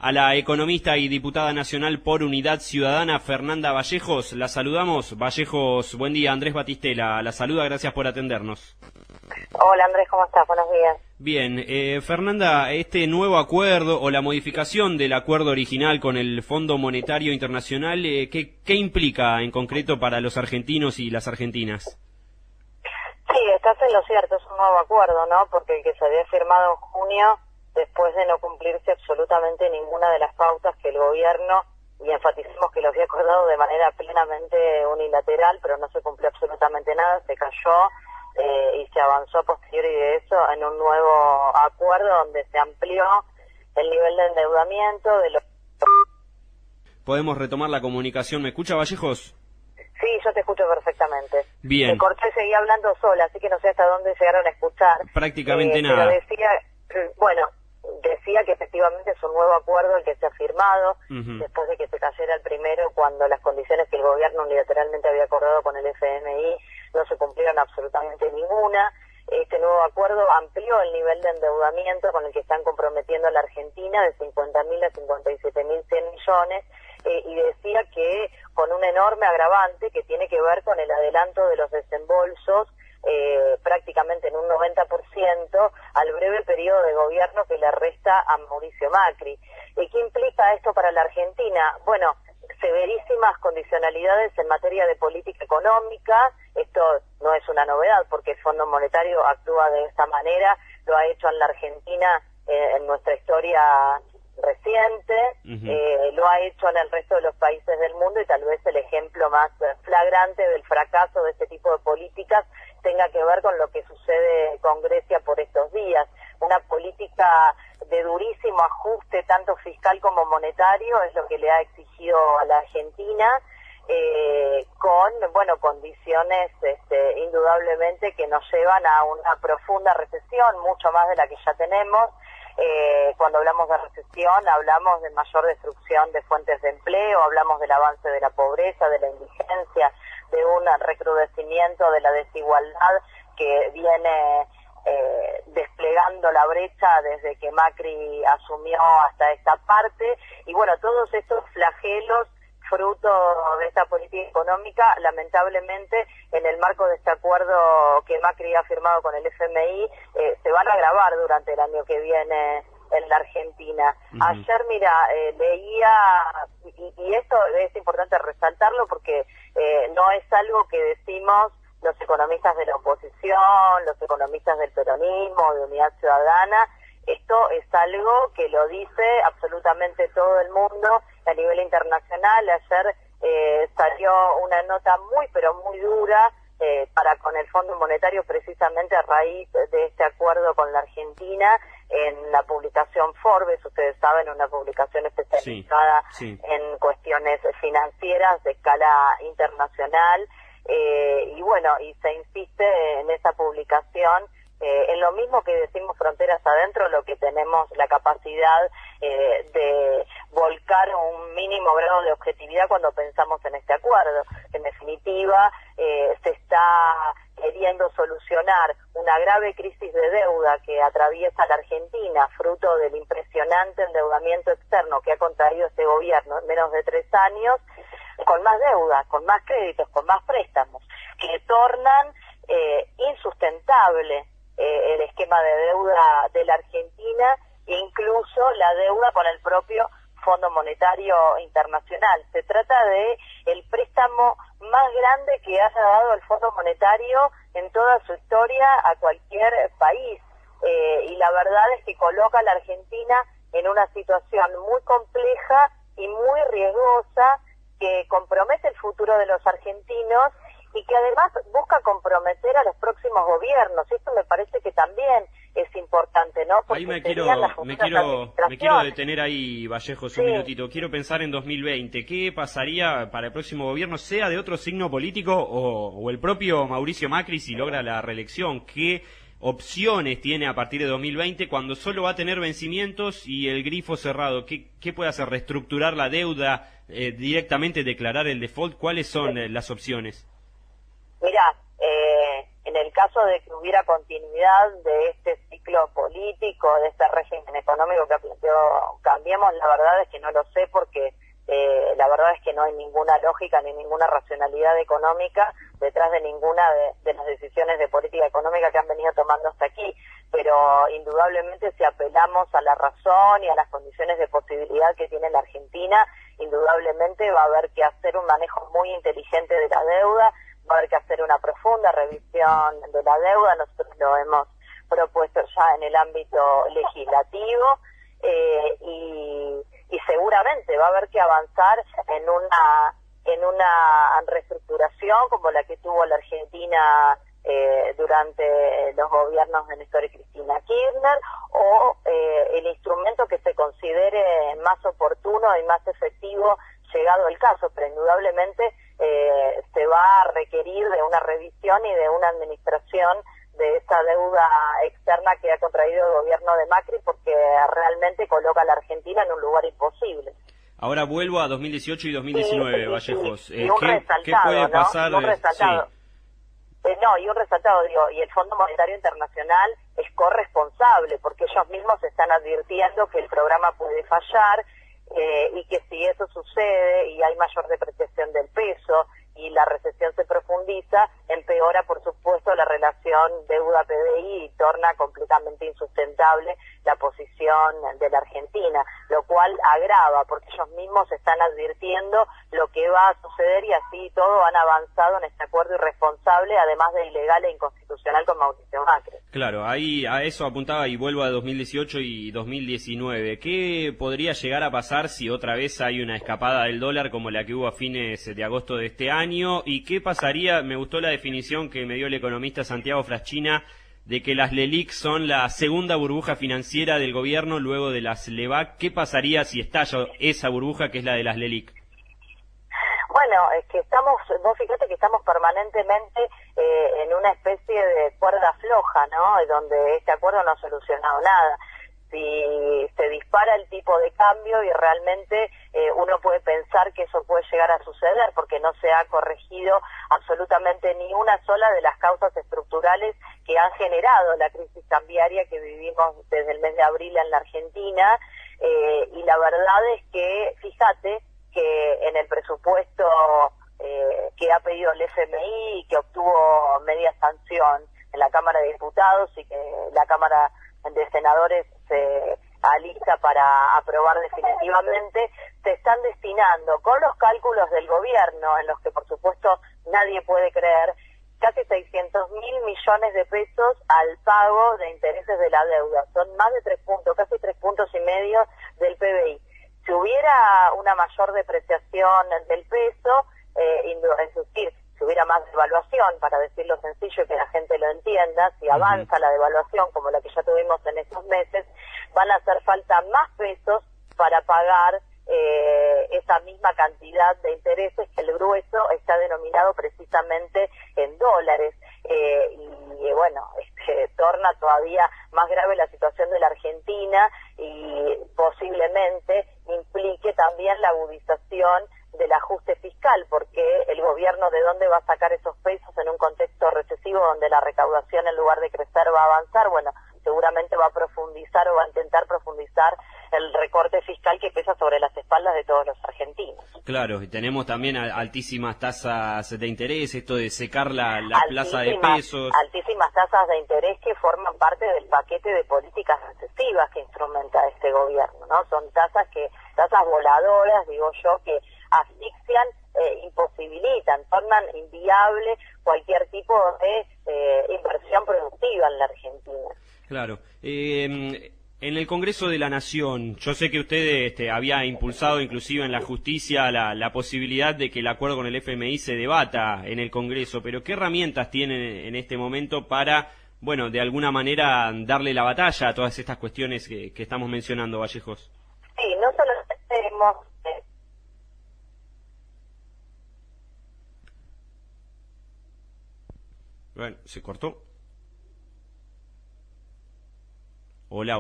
a la economista y diputada nacional por Unidad Ciudadana, Fernanda Vallejos. La saludamos. Vallejos, buen día. Andrés Batistela la saluda, gracias por atendernos. Hola Andrés, ¿cómo estás? Buenos días. Bien, Fernanda, este nuevo acuerdo o la modificación del acuerdo original con el Fondo Monetario Internacional, ¿qué implica en concreto para los argentinos y las argentinas? Sí, estás en lo cierto, es un nuevo acuerdo, ¿no? Porque el que se había firmado en junio, después de no cumplirse absolutamente ninguna de las pautas que el gobierno, y enfaticemos que lo había acordado de manera plenamente unilateral, pero no se cumplió absolutamente nada, se cayó y se avanzó a posteriori de eso en un nuevo acuerdo donde se amplió el nivel de endeudamiento de los... ¿Podemos retomar la comunicación? ¿Me escucha, Vallejos? Sí, yo te escucho perfectamente. Bien. Me corté y seguía hablando sola, así que no sé hasta dónde llegaron a escuchar. Prácticamente nada. Pero decía que efectivamente es un nuevo acuerdo el que se ha firmado, después de que se cayera el primero, cuando las condiciones que el gobierno unilateralmente había acordado con el FMI no se cumplieron absolutamente ninguna. Este nuevo acuerdo amplió el nivel de endeudamiento con el que están comprometiendo a la Argentina de 50.000 a 57.100 millones, y decía que con un enorme agravante que tiene que ver con el adelanto de los desembolsos, prácticamente en un 90%, al breve periodo de gobierno que le resta a Mauricio Macri. ¿Qué implica esto para la Argentina? Bueno, severísimas condicionalidades en materia de política económica. Esto no es una novedad porque el Fondo Monetario actúa de esta manera, lo ha hecho en la Argentina en nuestra historia reciente, lo ha hecho en el resto de los países del mundo, y tal vez el ejemplo más flagrante del fracaso de este tipo de políticas tenga que ver con lo que sucede con Grecia por estos días. Una política de durísimo ajuste, tanto fiscal como monetario, es lo que le ha exigido a la Argentina, con condiciones indudablemente que nos llevan a una profunda recesión, mucho más de la que ya tenemos. Cuando hablamos de recesión hablamos de mayor destrucción de fuentes de empleo, hablamos del avance de la pobreza, de la indigencia, de un recrudecimiento de la desigualdad que viene desplegando la brecha desde que Macri asumió hasta esta parte. Y bueno, todos estos flagelos fruto de esta política económica, lamentablemente, en el marco de este acuerdo que Macri ha firmado con el FMI, se van a agravar durante el año que viene en la Argentina. Ayer, leía, y esto es importante resaltarlo porque no es algo que decimos los economistas de la oposición, los economistas del peronismo, de Unidad Ciudadana. Esto es algo que lo dice absolutamente todo el mundo a nivel internacional. Ayer salió una nota muy, pero muy dura para con el Fondo Monetario, precisamente a raíz de este acuerdo con la Argentina, en la publicación Forbes, ustedes saben, una publicación especializada en cuestiones financieras de escala internacional, y se insiste en esa publicación en lo mismo que decimos Fronteras Adentro, lo que tenemos la capacidad de volcar un mínimo grado de objetividad cuando pensamos en este acuerdo. En definitiva, se está queriendo solucionar una grave crisis de deuda que atraviesa la Argentina, fruto del impresionante endeudamiento externo que ha contraído este gobierno en menos de 3 años, con más deuda, con más créditos, con más préstamos, que tornan insustentable el esquema de deuda de la Argentina, e incluso la deuda con el propio Fondo Monetario Internacional. Se trata de el préstamo más grande que haya dado el Fondo Monetario en toda su historia a cualquier país, y la verdad es que coloca a la Argentina en una situación muy compleja y muy riesgosa, que compromete el futuro de los argentinos y que además busca comprometer a los próximos gobiernos. Esto me parece que también es importante, ¿no? Porque ahí me quiero detener ahí, Vallejos, un minutito. Quiero pensar en 2020. ¿Qué pasaría para el próximo gobierno, sea de otro signo político o el propio Mauricio Macri, si logra la reelección? ¿Qué opciones tiene a partir de 2020 cuando solo va a tener vencimientos y el grifo cerrado? ¿Qué puede hacer? ¿Reestructurar la deuda, directamente declarar el default? ¿Cuáles son las opciones? Mirá, en el caso de que hubiera continuidad de este ciclo ciclo político, de este régimen económico que planteó Cambiemos, la verdad es que no lo sé porque la verdad es que no hay ninguna lógica ni ninguna racionalidad económica detrás de ninguna de las decisiones de política económica que han venido tomando hasta aquí, pero indudablemente si apelamos a la razón y a las condiciones de posibilidad que tiene la Argentina, indudablemente va a haber que hacer un manejo muy inteligente de la deuda, va a haber que hacer una profunda revisión de la deuda. Nosotros lo hemos propuesto ya en el ámbito legislativo, y seguramente va a haber que avanzar en una reestructuración como la que tuvo la Argentina durante los gobiernos de Néstor y Cristina Kirchner, o el instrumento que se considere más oportuno y más efectivo llegado el caso, pero indudablemente se va a requerir de una revisión y de una administración de esa deuda externa que ha contraído el gobierno de Macri, porque realmente coloca a la Argentina en un lugar imposible. Ahora vuelvo a 2018 y 2019, Vallejos. Y un ¿Qué puede pasar? ¿no? Y un resaltado. Y un resaltado, digo, y el Fondo Monetario Internacional es corresponsable, porque ellos mismos están advirtiendo que el programa puede fallar, y que si eso sucede y hay mayor depreciación del peso y la recesión se profundiza, empeora por supuesto la relación deuda-PBI y torna completamente insustentable la posición de la Argentina, lo cual agrava porque ellos mismos están advirtiendo lo que va a suceder y así todo han avanzado en este acuerdo irresponsable, además de ilegal e inconstitucional con Mauricio Macri. Claro, ahí a eso apuntaba y vuelvo a 2018 y 2019. ¿Qué podría llegar a pasar si otra vez hay una escapada del dólar como la que hubo a fines de agosto de este año? ¿Y qué pasaría? Me gustó la definición que me dio el economista Santiago Fraschina de que las LELIQ son la segunda burbuja financiera del gobierno luego de las LEVAC. ¿Qué pasaría si estalla esa burbuja que es la de las LELIQ? Bueno, es que vos fíjate que estamos permanentemente en una especie de cuerda floja, ¿no? Donde este acuerdo no ha solucionado nada. Si se dispara el tipo de cambio y realmente uno puede pensar que eso puede llegar a suceder porque no se ha corregido absolutamente ni una sola de las causas estructurales que han generado la crisis cambiaria que vivimos desde el mes de abril en la Argentina, y la verdad es que, fíjate, que en el presupuesto que ha pedido el FMI y que obtuvo media sanción en la Cámara de Diputados y que la Cámara de Senadores se alista para aprobar definitivamente, se están destinando con los cálculos del gobierno, en los que por supuesto nadie puede creer, casi 600.000 millones de pesos al pago de intereses de la deuda. Son más de 3 puntos, casi 3,5 puntos del PBI. Si hubiera una mayor depreciación del peso, es decir, si hubiera más devaluación, para decirlo sencillo y que la gente lo entienda, si avanza la devaluación como la que ya tuvimos en estos meses, van a hacer falta más pesos para pagar esa misma cantidad de intereses, que el grueso está denominado precisamente en dólares, y bueno, torna todavía más grave la situación de la Argentina y posiblemente implique también la agudización del ajuste fiscal, porque el gobierno de dónde va a sacar esos pesos en un contexto recesivo donde la recaudación en lugar de crecer va a avanzar. Bueno, seguramente va a profundizar o va a intentar profundizar el recorte fiscal que pesa sobre las espaldas de todos los argentinos. Claro, y tenemos también altísimas tasas de interés, esto de secar la plaza de pesos. Altísimas tasas de interés que forman parte del paquete de políticas recesivas que instrumenta este gobierno, ¿no? Son tasas voladoras, digo yo, que asfixian, imposibilitan, tornan inviable cualquier tipo de inversión productiva en la Argentina. Claro. En el Congreso de la Nación, yo sé que usted había impulsado inclusive en la justicia la posibilidad de que el acuerdo con el FMI se debata en el Congreso, pero ¿qué herramientas tienen en este momento para, bueno, de alguna manera darle la batalla a todas estas cuestiones que estamos mencionando, Vallejos? Sí, no solo tenemos... Bueno, se cortó. Hola.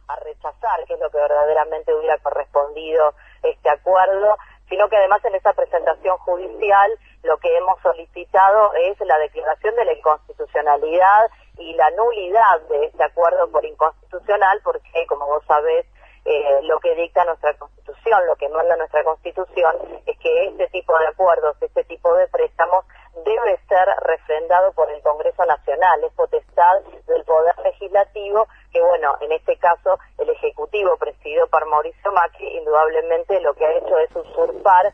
A rechazar, que es lo que verdaderamente hubiera correspondido este acuerdo, sino que además en esa presentación judicial lo que hemos solicitado es la declaración de la inconstitucionalidad y la nulidad de este acuerdo por inconstitucional, porque, como vos sabés, lo que dicta nuestra Constitución, lo que manda nuestra Constitución, es que este tipo de acuerdos, este tipo de préstamos, debe ser refrendado por el Congreso Nacional, es potestad del Poder Legislativo, que bueno, en este caso el Ejecutivo presidido por Mauricio Macri, indudablemente lo que ha hecho es usurpar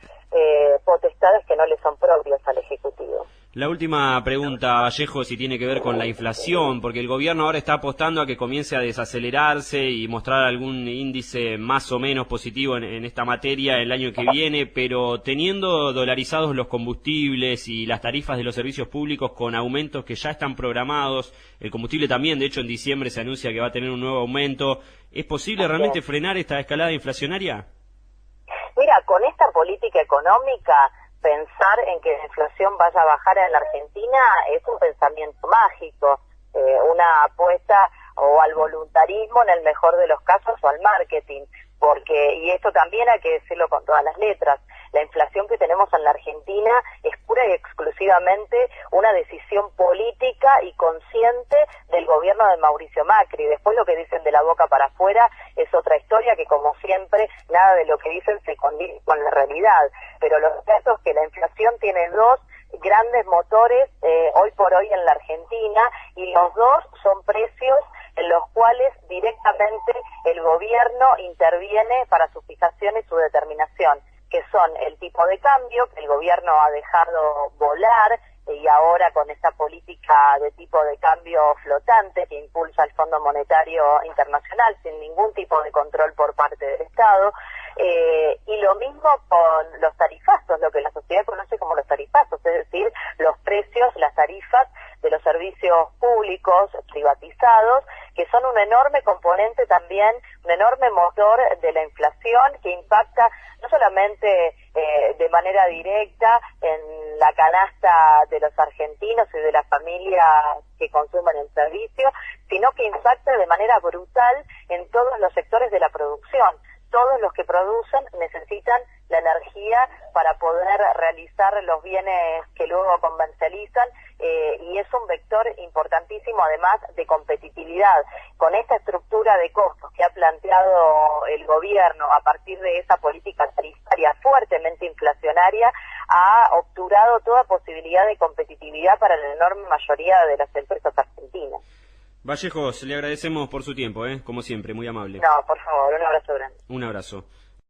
potestades que no le son propias al Ejecutivo. La última pregunta, Vallejo, si tiene que ver con la inflación, porque el gobierno ahora está apostando a que comience a desacelerarse y mostrar algún índice más o menos positivo en esta materia el año que viene, pero teniendo dolarizados los combustibles y las tarifas de los servicios públicos con aumentos que ya están programados, el combustible también, de hecho en diciembre se anuncia que va a tener un nuevo aumento, ¿es posible realmente frenar esta escalada inflacionaria? Mira, con esta política económica, pensar en que la inflación vaya a bajar en la Argentina es un pensamiento mágico, una apuesta o al voluntarismo en el mejor de los casos o al marketing, porque, y esto también hay que decirlo con todas las letras, la inflación que tenemos en la Argentina es pura y exclusivamente una decisión política y consciente del gobierno de Mauricio Macri. Después lo que dicen de la boca para afuera es otra historia que, como siempre, nada de lo que dicen se condice con la realidad. Pero lo cierto es que la inflación tiene dos grandes motores hoy por hoy en la Argentina, y los dos son precios en los cuales directamente el gobierno interviene para su fijación y su determinación, que son el tipo de cambio, que el gobierno ha dejado volar, y ahora con esta política de tipo de cambio flotante que impulsa el Fondo Monetario Internacional sin ningún tipo de control por parte del Estado, y lo mismo con los tarifazos, lo que la sociedad conoce como los tarifazos, es decir, los precios, las tarifas de los servicios públicos privatizados, que son un enorme componente también, un enorme motor de la inflación que impacta no solamente de manera directa en la canasta de los argentinos y de las familias que consumen el servicio, sino que impacta de manera brutal en todos los sectores de la producción. Todos los que producen necesitan la energía para poder realizar los bienes que luego comercializan, y es un vector importantísimo además de competitividad. Con esta estructura de costos que ha planteado el gobierno a partir de esa política tarifaria fuertemente inflacionaria, ha obturado toda posibilidad de competitividad para la enorme mayoría de las empresas argentinas. Vallejos, le agradecemos por su tiempo, como siempre, muy amable. No, por favor, un abrazo grande. Un abrazo.